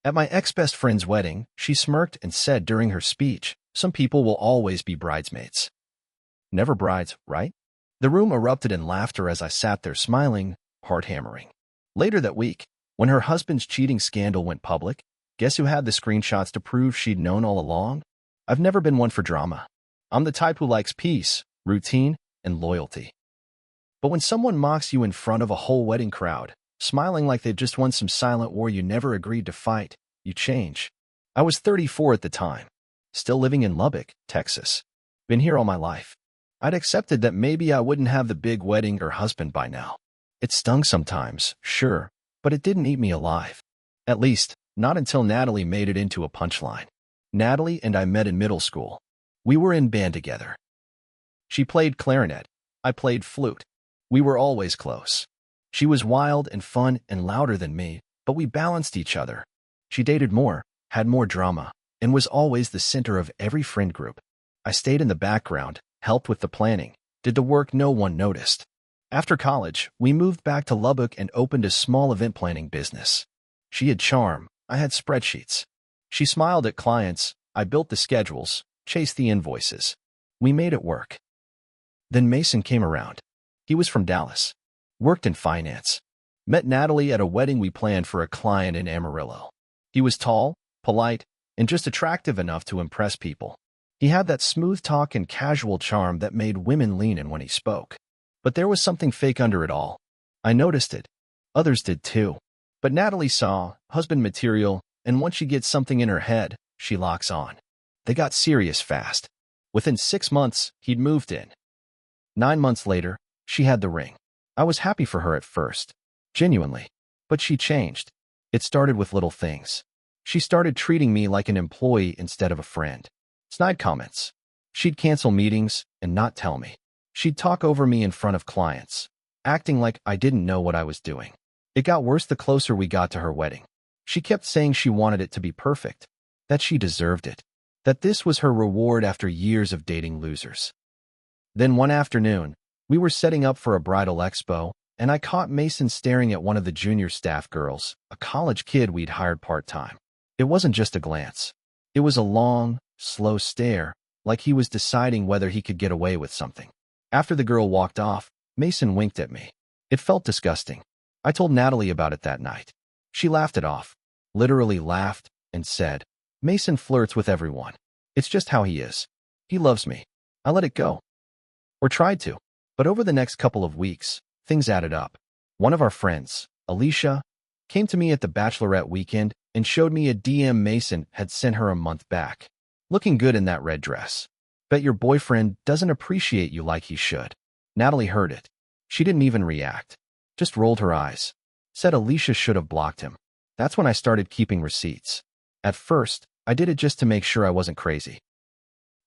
At my ex-best friend's wedding, she smirked and said during her speech, "Some people will always be bridesmaids. Never brides, right?" The room erupted in laughter as I sat there smiling, heart-hammering. Later that week, when her husband's cheating scandal went public, guess who had the screenshots to prove she'd known all along? I've never been one for drama. I'm the type who likes peace, routine, and loyalty. But when someone mocks you in front of a whole wedding crowd, smiling like they've just won some silent war you never agreed to fight, you change. I was 34 at the time, still living in Lubbock, Texas. Been here all my life. I'd accepted that maybe I wouldn't have the big wedding or husband by now. It stung sometimes, sure, but it didn't eat me alive. At least, not until Natalie made it into a punchline. Natalie and I met in middle school. We were in band together. She played clarinet. I played flute. We were always close. She was wild and fun and louder than me, but we balanced each other. She dated more, had more drama, and was always the center of every friend group. I stayed in the background, helped with the planning, did the work no one noticed. After college, we moved back to Lubbock and opened a small event planning business. She had charm, I had spreadsheets. She smiled at clients, I built the schedules, chased the invoices. We made it work. Then Mason came around. He was from Dallas, worked in finance. Met Natalie at a wedding we planned for a client in Amarillo. He was tall, polite, and just attractive enough to impress people. He had that smooth talk and casual charm that made women lean in when he spoke. But there was something fake under it all. I noticed it. Others did too. But Natalie saw husband material, and once she gets something in her head, she locks on. They got serious fast. Within 6 months, he'd moved in. 9 months later, she had the ring. I was happy for her at first, genuinely. But she changed. It started with little things. She started treating me like an employee instead of a friend. Snide comments. She'd cancel meetings and not tell me. She'd talk over me in front of clients, acting like I didn't know what I was doing. It got worse the closer we got to her wedding. She kept saying she wanted it to be perfect, that she deserved it, that this was her reward after years of dating losers. Then one afternoon, we were setting up for a bridal expo, and I caught Mason staring at one of the junior staff girls, a college kid we'd hired part-time. It wasn't just a glance. It was a long, slow stare, like he was deciding whether he could get away with something. After the girl walked off, Mason winked at me. It felt disgusting. I told Natalie about it that night. She laughed it off, literally laughed, and said, "Mason flirts with everyone. It's just how he is. He loves me." I let it go. Or tried to. But over the next couple of weeks, things added up. One of our friends, Alicia, came to me at the bachelorette weekend and showed me a DM Mason had sent her a month back. "Looking good in that red dress. Bet your boyfriend doesn't appreciate you like he should." Natalie heard it. She didn't even react. Just rolled her eyes. Said Alicia should have blocked him. That's when I started keeping receipts. At first, I did it just to make sure I wasn't crazy.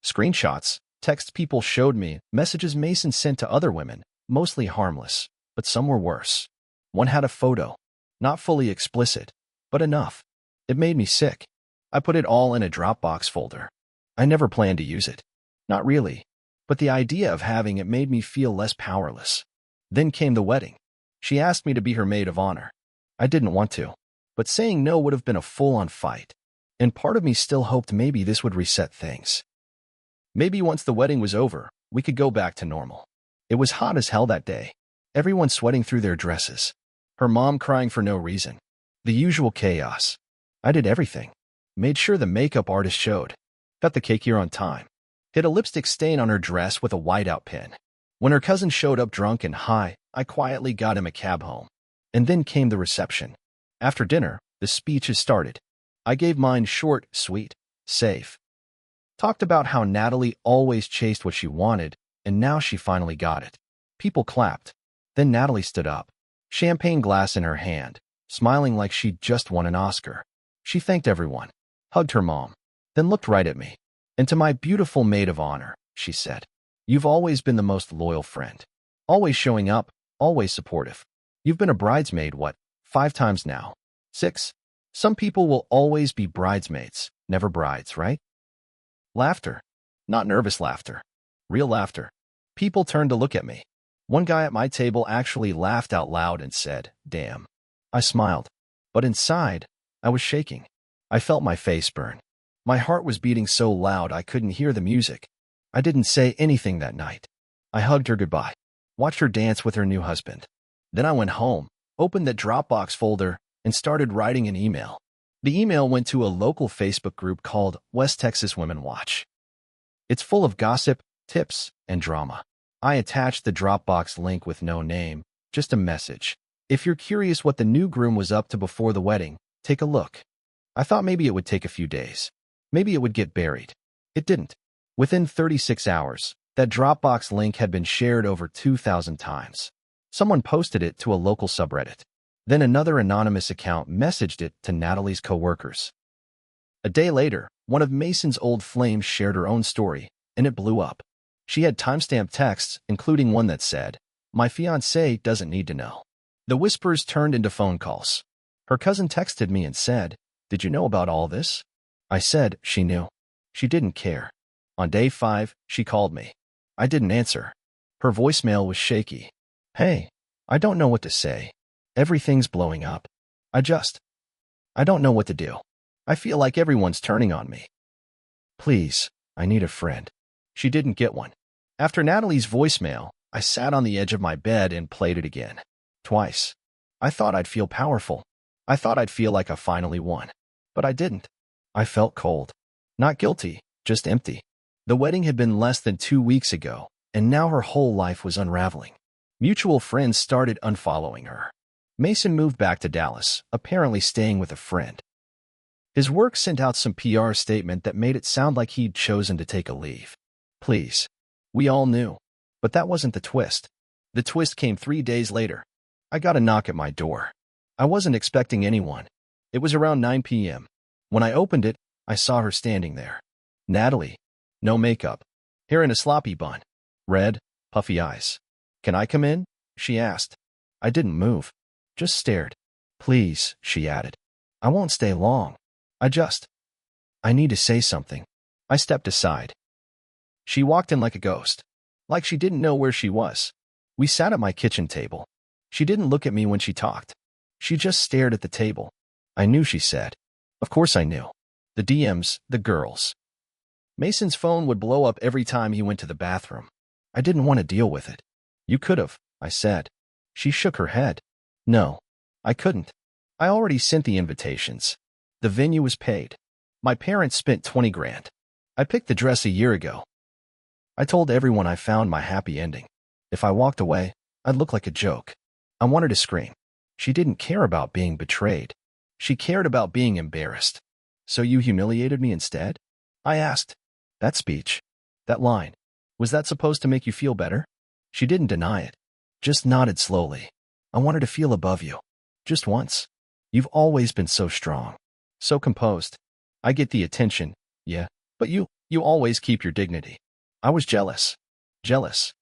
Screenshots, texts people showed me, messages Mason sent to other women, mostly harmless, but some were worse. One had a photo. Not fully explicit, but enough. It made me sick. I put it all in a Dropbox folder. I never planned to use it. Not really. But the idea of having it made me feel less powerless. Then came the wedding. She asked me to be her maid of honor. I didn't want to. But saying no would have been a full-on fight. And part of me still hoped maybe this would reset things. Maybe once the wedding was over, we could go back to normal. It was hot as hell that day. Everyone sweating through their dresses. Her mom crying for no reason. The usual chaos. I did everything. Made sure the makeup artist showed. Got the cake here on time. Hid a lipstick stain on her dress with a whiteout pen. When her cousin showed up drunk and high, I quietly got him a cab home. And then came the reception. After dinner, the speeches started. I gave mine short, sweet, safe. Talked about how Natalie always chased what she wanted, and now she finally got it. People clapped. Then Natalie stood up. Champagne glass in her hand, smiling like she'd just won an Oscar. She thanked everyone. Hugged her mom. Then looked right at me. "And to my beautiful maid of honor," she said, "you've always been the most loyal friend. Always showing up, always supportive. You've been a bridesmaid, what, 5 times now? 6? Some people will always be bridesmaids, never brides, right?" Laughter. Not nervous laughter. Real laughter. People turned to look at me. One guy at my table actually laughed out loud and said, "Damn." I smiled. But inside, I was shaking. I felt my face burn. My heart was beating so loud I couldn't hear the music. I didn't say anything that night. I hugged her goodbye, watched her dance with her new husband. Then I went home, opened that Dropbox folder, and started writing an email. The email went to a local Facebook group called West Texas Women Watch. It's full of gossip, tips, and drama. I attached the Dropbox link with no name, just a message. If you're curious what the new groom was up to before the wedding, take a look. I thought maybe it would take a few days. Maybe it would get buried. It didn't. Within 36 hours, that Dropbox link had been shared over 2,000 times. Someone posted it to a local subreddit. Then another anonymous account messaged it to Natalie's coworkers. A day later, one of Mason's old flames shared her own story, and it blew up. She had timestamped texts, including one that said, "My fiancé doesn't need to know." The whispers turned into phone calls. Her cousin texted me and said, "Did you know about all this?" I said she knew. She didn't care. On day 5, she called me. I didn't answer. Her voicemail was shaky. "Hey, I don't know what to say. Everything's blowing up. I don't know what to do. I feel like everyone's turning on me. Please, I need a friend." She didn't get one. After Natalie's voicemail, I sat on the edge of my bed and played it again. Twice. I thought I'd feel powerful. I thought I'd feel like I finally won. But I didn't. I felt cold. Not guilty, just empty. The wedding had been less than 2 weeks ago, and now her whole life was unraveling. Mutual friends started unfollowing her. Mason moved back to Dallas, apparently staying with a friend. His work sent out some PR statement that made it sound like he'd chosen to take a leave. Please. We all knew. But that wasn't the twist. The twist came 3 days later. I got a knock at my door. I wasn't expecting anyone. It was around 9 p.m. When I opened it, I saw her standing there. Natalie. No makeup. Hair in a sloppy bun. Red, puffy eyes. "Can I come in?" she asked. I didn't move. Just stared. "Please," she added. "I won't stay long. I need to say something." I stepped aside. She walked in like a ghost. Like she didn't know where she was. We sat at my kitchen table. She didn't look at me when she talked. She just stared at the table. "I knew," she said. Of course I knew. The DMs, the girls. Mason's phone would blow up every time he went to the bathroom. I didn't want to deal with it. "You could have," I said. She shook her head. "No, I couldn't. I already sent the invitations. The venue was paid. My parents spent 20 grand. I picked the dress a year ago. I told everyone I found my happy ending. If I walked away, I'd look like a joke." I wanted to scream. She didn't care about being betrayed. She cared about being embarrassed. "So you humiliated me instead?" I asked. That speech, that line, was that supposed to make you feel better? She didn't deny it, just nodded slowly. "I wanted to feel above you. Just once. You've always been so strong. So composed. I get the attention, yeah, but you always keep your dignity." I was jealous. Jealous.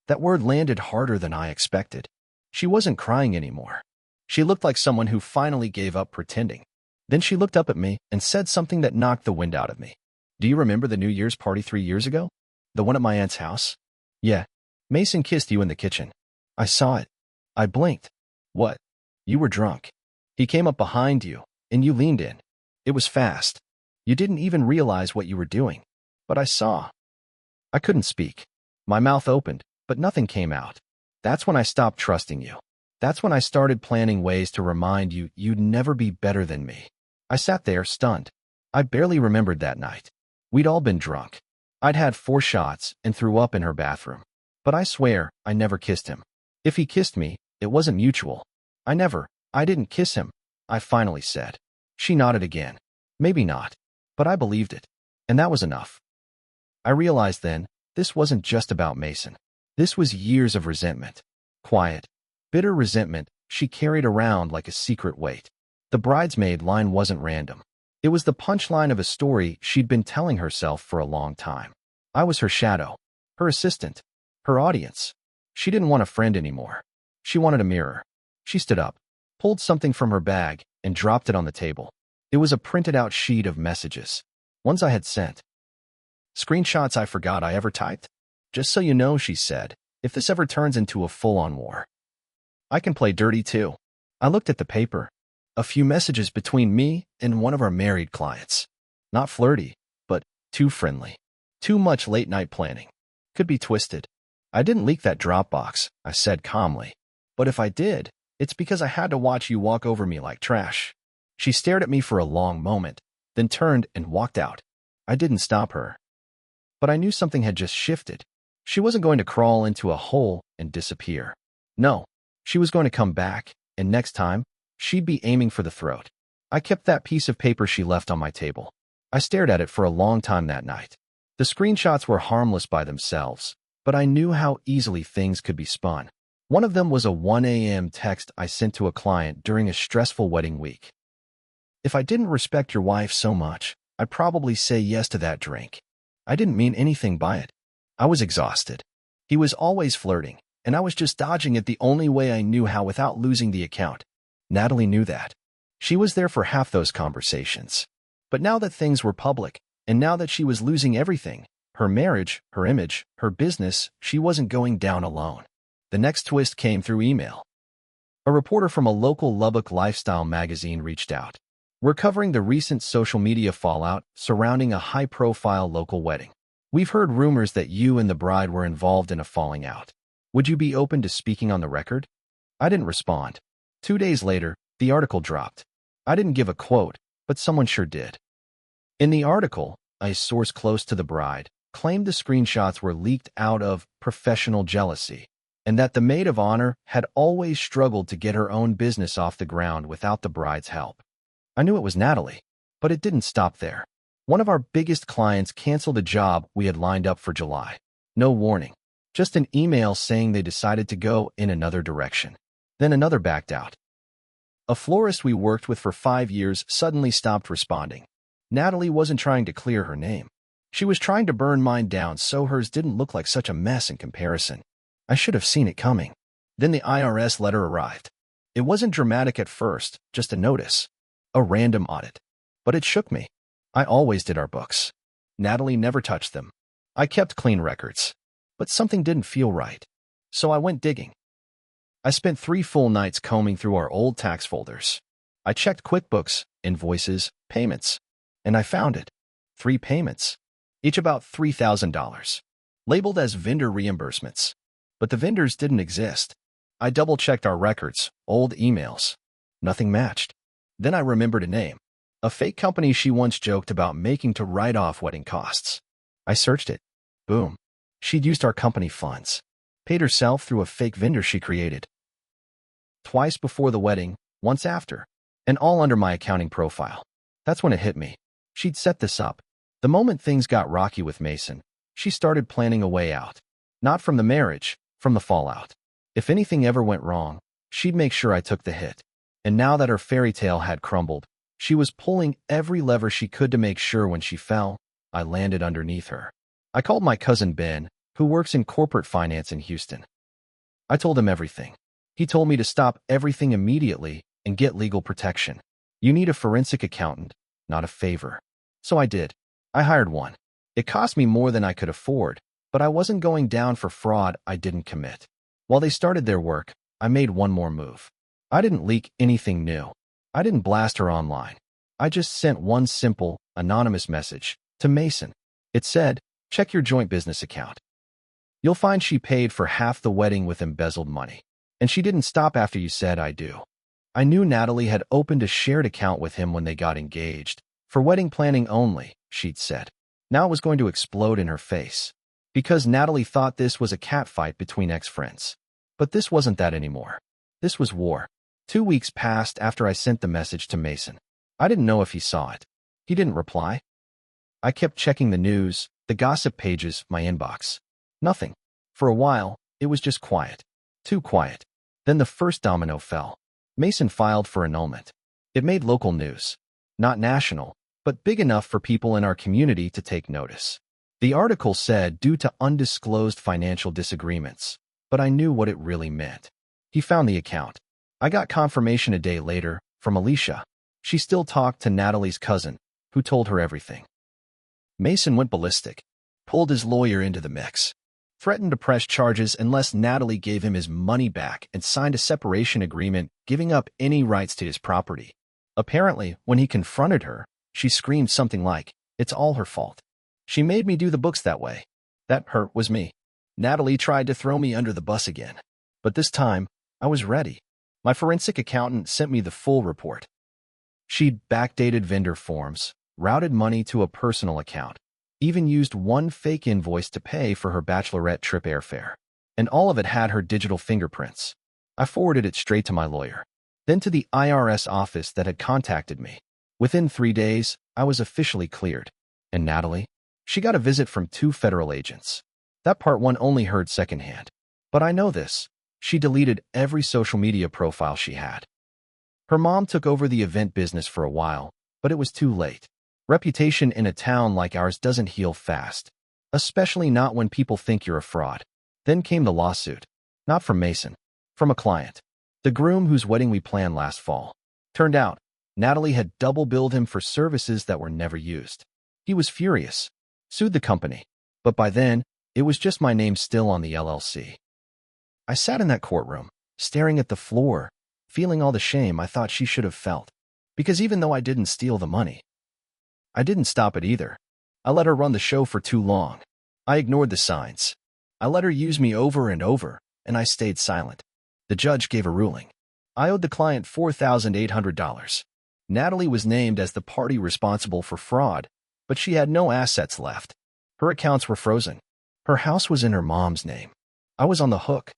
That word landed harder than I expected. She wasn't crying anymore. She looked like someone who finally gave up pretending. Then she looked up at me and said something that knocked the wind out of me. "Do you remember the New Year's party 3 years ago? The one at my aunt's house?" "Yeah. Mason kissed you in the kitchen." "I saw it." I blinked. "What?" "You were drunk. He came up behind you, and you leaned in. It was fast. You didn't even realize what you were doing. But I saw." I couldn't speak. My mouth opened, but nothing came out. That's when I stopped trusting you. That's when I started planning ways to remind you you'd never be better than me. I sat there, stunned. I barely remembered that night. We'd all been drunk. I'd had 4 shots and threw up in her bathroom. But I swear I never kissed him. If he kissed me, it wasn't mutual. I didn't kiss him, I finally said. She nodded again. Maybe not. But I believed it. And that was enough. I realized then, this wasn't just about Mason. This was years of resentment. Quiet, bitter resentment she carried around like a secret weight. The bridesmaid line wasn't random. It was the punchline of a story she'd been telling herself for a long time. I was her shadow, her assistant, her audience. She didn't want a friend anymore. She wanted a mirror. She stood up, pulled something from her bag, and dropped it on the table. It was a printed-out sheet of messages. Ones I had sent. Screenshots I forgot I ever typed. "Just so you know," she said, "if this ever turns into a full-on war, I can play dirty too." I looked at the paper. A few messages between me and one of our married clients. Not flirty, but too friendly. Too much late-night planning. Could be twisted. I didn't leak that Dropbox, I said calmly. But if I did, it's because I had to watch you walk over me like trash. She stared at me for a long moment, then turned and walked out. I didn't stop her. But I knew something had just shifted. She wasn't going to crawl into a hole and disappear. No, she was going to come back, and next time, she'd be aiming for the throat. I kept that piece of paper she left on my table. I stared at it for a long time that night. The screenshots were harmless by themselves, but I knew how easily things could be spun. One of them was a 1 a.m. text I sent to a client during a stressful wedding week. If I didn't respect your wife so much, I'd probably say yes to that drink. I didn't mean anything by it. I was exhausted. He was always flirting, and I was just dodging it the only way I knew how without losing the account. Natalie knew that. She was there for half those conversations. But now that things were public, and now that she was losing everything, her marriage, her image, her business, she wasn't going down alone. The next twist came through email. A reporter from a local Lubbock lifestyle magazine reached out. We're covering the recent social media fallout surrounding a high-profile local wedding. We've heard rumors that you and the bride were involved in a falling out. Would you be open to speaking on the record? I didn't respond. 2 days later, the article dropped. I didn't give a quote, but someone sure did. In the article, a source close to the bride claimed the screenshots were leaked out of professional jealousy, and that the maid of honor had always struggled to get her own business off the ground without the bride's help. I knew it was Natalie, but it didn't stop there. One of our biggest clients canceled a job we had lined up for July. No warning, just an email saying they decided to go in another direction. Then another backed out. A florist we worked with for 5 years suddenly stopped responding. Natalie wasn't trying to clear her name. She was trying to burn mine down so hers didn't look like such a mess in comparison. I should have seen it coming. Then the IRS letter arrived. It wasn't dramatic at first, just a notice. A random audit. But it shook me. I always did our books. Natalie never touched them. I kept clean records. But something didn't feel right. So I went digging. I spent 3 full nights combing through our old tax folders. I checked QuickBooks, invoices, payments. And I found it. 3 payments. Each about $3,000. Labeled as vendor reimbursements. But the vendors didn't exist. I double-checked our records, old emails. Nothing matched. Then I remembered a name. A fake company she once joked about making to write off wedding costs. I searched it. Boom. She'd used our company funds. Paid herself through a fake vendor she created. Twice before the wedding, once after. And all under my accounting profile. That's when it hit me. She'd set this up. The moment things got rocky with Mason, she started planning a way out. Not from the marriage, from the fallout. If anything ever went wrong, she'd make sure I took the hit. And now that her fairy tale had crumbled, she was pulling every lever she could to make sure when she fell, I landed underneath her. I called my cousin Ben, who works in corporate finance in Houston. I told him everything. He told me to stop everything immediately and get legal protection. You need a forensic accountant, not a favor. So I did. I hired one. It cost me more than I could afford, but I wasn't going down for fraud I didn't commit. While they started their work, I made one more move. I didn't leak anything new. I didn't blast her online. I just sent one simple, anonymous message to Mason. It said, check your joint business account. You'll find she paid for half the wedding with embezzled money. And she didn't stop after you said I do. I knew Natalie had opened a shared account with him when they got engaged. For wedding planning only, she'd said. Now it was going to explode in her face. Because Natalie thought this was a catfight between ex-friends. But this wasn't that anymore. This was war. 2 weeks passed after I sent the message to Mason. I didn't know if he saw it. He didn't reply. I kept checking the news, the gossip pages, my inbox. Nothing. For a while, it was just quiet. Too quiet. Then the first domino fell. Mason filed for annulment. It made local news. Not national, but big enough for people in our community to take notice. The article said due to undisclosed financial disagreements, but I knew what it really meant. He found the account. I got confirmation a day later from Alicia. She still talked to Natalie's cousin, who told her everything. Mason went ballistic, pulled his lawyer into the mix, threatened to press charges unless Natalie gave him his money back and signed a separation agreement giving up any rights to his property. Apparently, when he confronted her, she screamed something like, "It's all her fault. She made me do the books that way." That hurt was me. Natalie tried to throw me under the bus again. But this time, I was ready. My forensic accountant sent me the full report. She'd backdated vendor forms, routed money to a personal account, even used one fake invoice to pay for her bachelorette trip airfare. And all of it had her digital fingerprints. I forwarded it straight to my lawyer, then to the IRS office that had contacted me. Within 3 days, I was officially cleared. And Natalie? She got a visit from 2 federal agents. That part one only heard secondhand. But I know this. She deleted every social media profile she had. Her mom took over the event business for a while, but it was too late. Reputation in a town like ours doesn't heal fast, especially not when people think you're a fraud. Then came the lawsuit. Not from Mason, from a client. The groom whose wedding we planned last fall. Turned out, Natalie had double billed him for services that were never used. He was furious, sued the company, but by then, it was just my name still on the LLC. I sat in that courtroom, staring at the floor, feeling all the shame I thought she should have felt. Because even though I didn't steal the money, I didn't stop it either. I let her run the show for too long. I ignored the signs. I let her use me over and over, and I stayed silent. The judge gave a ruling. I owed the client $4,800. Natalie was named as the party responsible for fraud, but she had no assets left. Her accounts were frozen. Her house was in her mom's name. I was on the hook.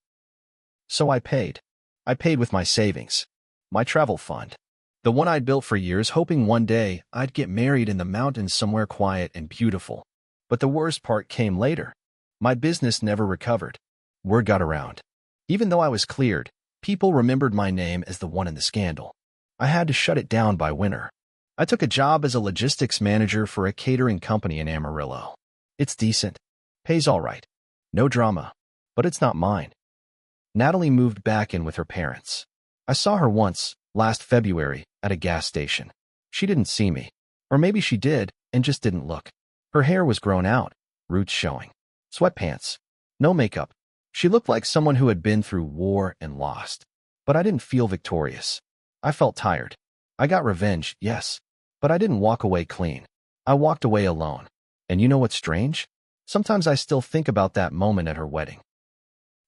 So I paid. I paid with my savings, my travel fund, the one I'd built for years, hoping one day I'd get married in the mountains somewhere quiet and beautiful. But the worst part came later. My business never recovered. Word got around. Even though I was cleared, people remembered my name as the one in the scandal. I had to shut it down by winter. I took a job as a logistics manager for a catering company in Amarillo. It's decent. Pays all right. No drama. But it's not mine. Natalie moved back in with her parents. I saw her once, last February, at a gas station. She didn't see me. Or maybe she did, and just didn't look. Her hair was grown out, roots showing. Sweatpants. No makeup. She looked like someone who had been through war and lost. But I didn't feel victorious. I felt tired. I got revenge, yes. But I didn't walk away clean. I walked away alone. And you know what's strange? Sometimes I still think about that moment at her wedding.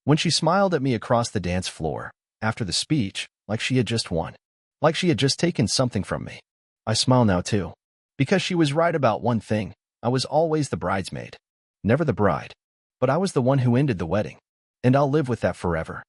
When she smiled at me across the dance floor, after the speech, like she had just won. Like she had just taken something from me. I smile now too. Because she was right about one thing. I was always the bridesmaid. Never the bride. But I was the one who ended the wedding. And I'll live with that forever.